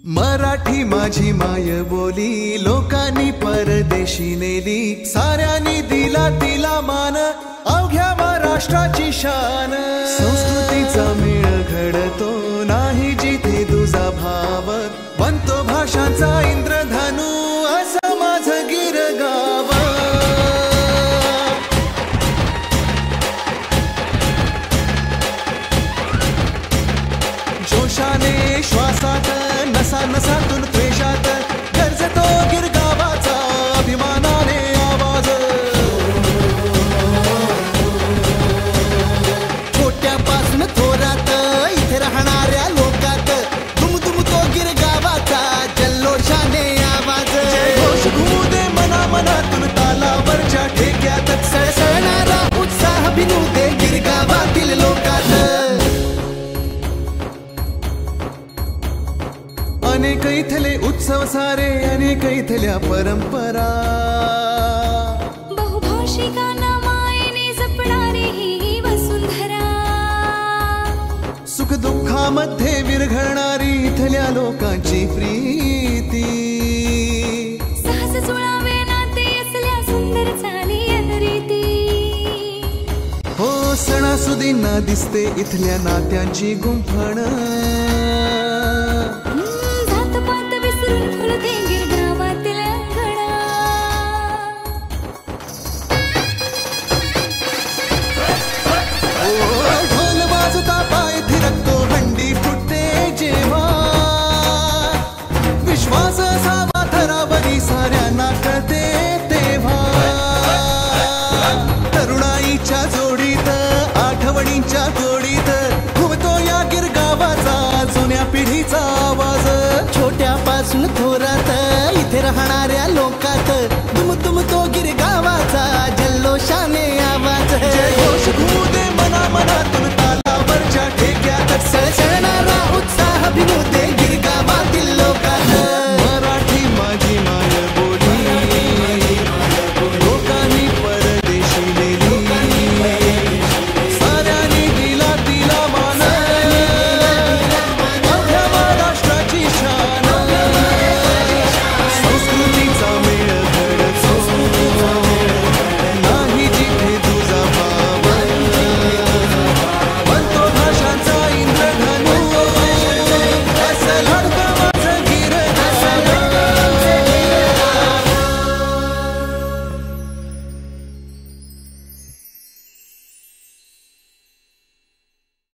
मराठी माझी माय बोली लोकांनी परदेशी नेली, साऱ्यांनी दिला तिला मान, अवघ्या महाराष्ट्राची शान. संस्कृतीचा मेळ घडतो नाही जिथे तुझा भाव, बनतो भाषांचा इंद्रधनु असं माझं गिरगाव. जोशाने श्वासात नसा नसातून त्वेषात गरजतो गिरगावाचा अभिमानाने आवाज. छोट्यापासून थोरात इथे राहणाऱ्या लोकात दुमदुमतो गिरगावाचा जल्लोषाने आवाज. घोष घुमू दे मना मनातून तालावरच्या ठेक्यात सळसळणारा उत्साह भिनू दे गिरगावातील लोकात. अनेक इथले उत्सव सारे अनेक इथल्या परंपरा, बहुभाषिकांना मायेने जपणारी ही वसुंधरा. सुख दुःखामध्ये विरघळणारी इथल्या लोकांची प्रीती. सहज जुळावे नाते असल्या सुंदर चाली रीती. हो सणासुदींना दिसते इथल्या नात्यांची गुंफण. ढोल वाजता पाय थिरकतो हंडी फुटते जेव्हा, विश्वास असावा थरावरी साऱ्यांना कळते तेव्हा. तरुणाईच्या जोडीत आठवणींच्या गोडीत घुमतो या गिरगावाचा जुन्या पिढीचा आवाज. छोट्यापासून थोरात इथे राहणाऱ्या लोकात